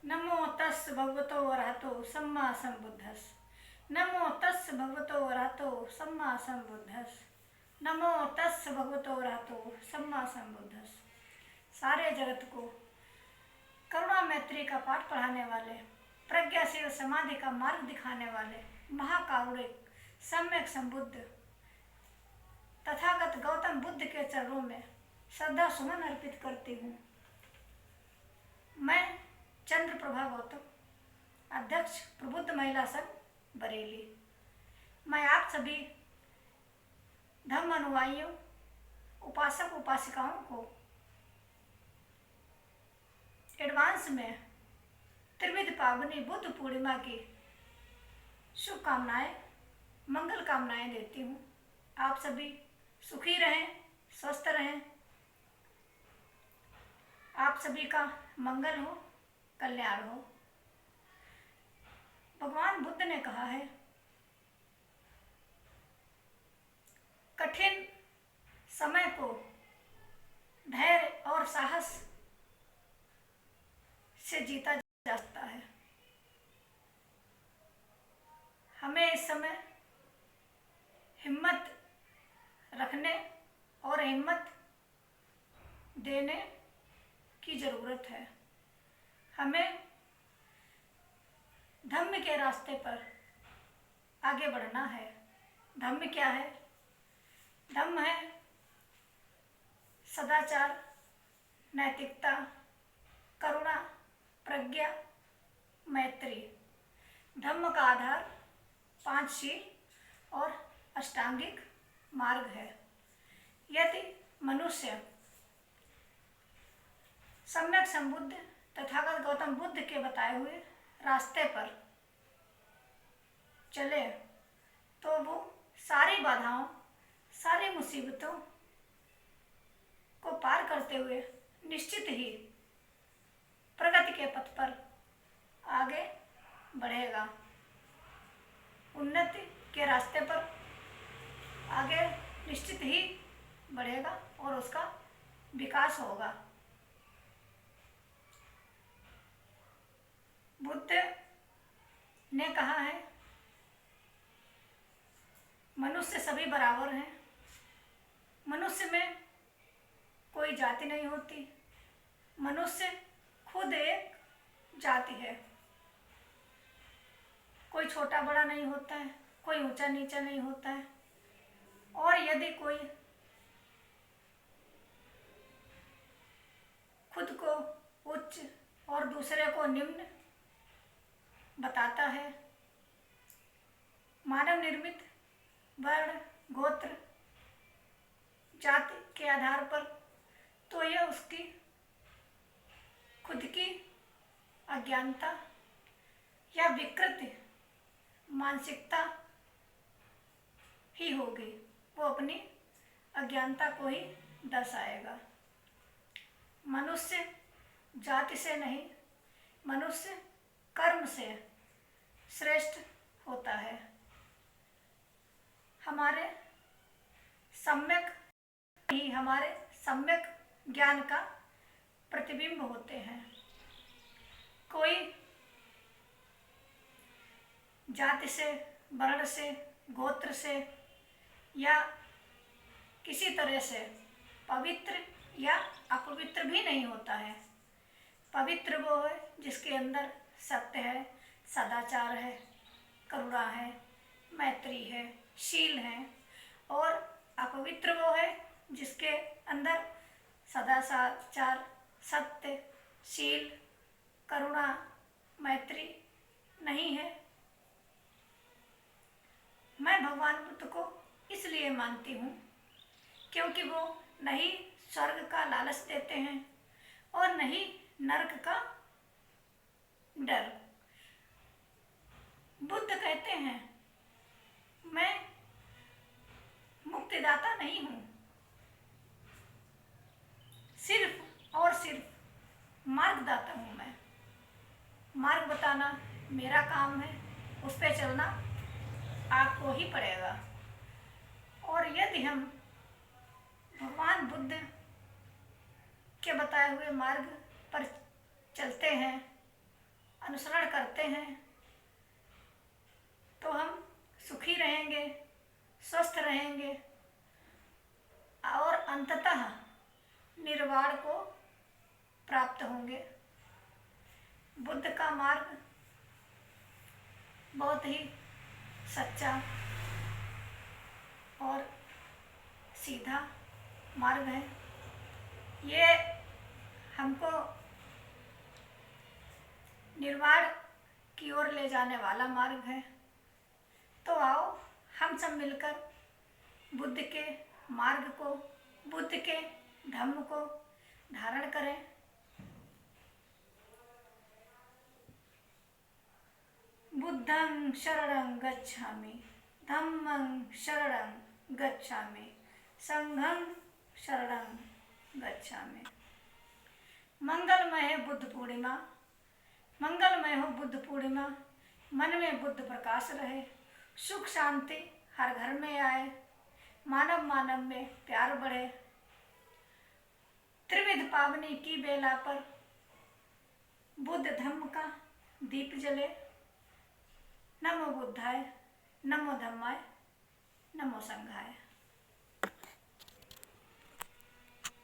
नमो तस् भगवतो अरहतो सम्मा संबुद्धस्। नमो तस् भगवतो अरहतो सम्मा संबुद्धस्। नमो तस् भगवतो अरहतो सम्मा संबुद्धस्। सारे जगत को करुणा मैत्री का पाठ पढ़ाने वाले, प्रज्ञाशील समाधि का मार्ग दिखाने वाले महाकारुणिक सम्यक संबुद्ध तथागत गौतम बुद्ध के चरणों में श्रद्धा सुमन अर्पित करती हूँ। मैं चंद्र प्रभा गौतम, अध्यक्ष प्रबुद्ध महिला संघ बरेली, मैं आप सभी धम्म अनुयायियों, उपासक उपासिकाओं को एडवांस में त्रिविध पावनी बुद्ध पूर्णिमा की शुभकामनाएं, मंगल कामनाएं देती हूँ। आप सभी सुखी रहें, स्वस्थ रहें, आप सभी का मंगल हो, कल्याण हो। भगवान बुद्ध ने कहा है, कठिन समय को धैर्य और साहस से जीता जा सकता है। हमें इस समय हिम्मत रखने और हिम्मत देने की जरूरत है। हमें धम्म के रास्ते पर आगे बढ़ना है। धम्म क्या है? धम्म है सदाचार, नैतिकता, करुणा, प्रज्ञा, मैत्री। धम्म का आधार 5 शील और अष्टांगिक मार्ग है। यदि मनुष्य सम्यक संबुद्ध तथागत गौतम बुद्ध के बताए हुए रास्ते पर चले तो वो सारी बाधाओं, सारी मुसीबतों को पार करते हुए निश्चित ही प्रगति के पथ पर आगे बढ़ेगा, उन्नति के रास्ते पर आगे निश्चित ही बढ़ेगा और उसका विकास होगा। बुद्ध ने कहा है, मनुष्य सभी बराबर हैं। मनुष्य में कोई जाति नहीं होती। मनुष्य खुद एक जाति है। कोई छोटा बड़ा नहीं होता है, कोई ऊंचा नीचा नहीं होता है। और यदि कोई खुद को उच्च और दूसरे को निम्न बताता है, मानव निर्मित वर्ण, गोत्र, जाति के आधार पर, तो यह उसकी खुद की अज्ञानता या विकृत मानसिकता ही होगी। वो अपनी अज्ञानता को ही दर्शाएगा। मनुष्य जाति से नहीं, मनुष्य कर्म से श्रेष्ठ होता है। हमारे सम्यक ज्ञान का प्रतिबिंब होते हैं। कोई जाति से, वर्ण से, गोत्र से या किसी तरह से पवित्र या अपवित्र भी नहीं होता है। पवित्र वो है जिसके अंदर सत्य है, सदाचार है, करुणा है, मैत्री है, शील है। और अपवित्र वो है जिसके अंदर सदाचार, सत्य, शील, करुणा, मैत्री नहीं है। मैं भगवान बुद्ध को इसलिए मानती हूँ क्योंकि वो न ही स्वर्ग का लालच देते हैं और न ही नरक का डर। बुद्ध कहते हैं, मैं मुक्तिदाता नहीं हूँ, सिर्फ और सिर्फ मार्गदाता हूँ। मैं मार्ग बताना मेरा काम है, उस पे चलना आपको ही पड़ेगा। और यदि हम भगवान बुद्ध के बताए हुए मार्ग पर चलते हैं अनुसरण करते हैं तो हम सुखी रहेंगे, स्वस्थ रहेंगे और अंततः निर्वाण को प्राप्त होंगे। बुद्ध का मार्ग बहुत ही सच्चा और सीधा मार्ग है। ये हमको निर्वाण की ओर ले जाने वाला मार्ग है। तो आओ हम सब मिलकर बुद्ध के मार्ग को, बुद्ध के धम्म को धारण करें। बुद्धं शरणं गच्छामि, धम्मं शरणं गच्छामि, संघं शरणं गच्छामि। मंगलमय है बुद्ध पूर्णिमा, मंगलमय हो बुद्ध पूर्णिमा। मन में बुद्ध प्रकाश रहे, सुख शांति हर घर में आए, मानव मानव में प्यार बढ़े। त्रिविध पावनी की बेला पर बुद्ध धम्म का दीप जले। नमो बुद्धाय, नमो धम्माय, नमो संघाय।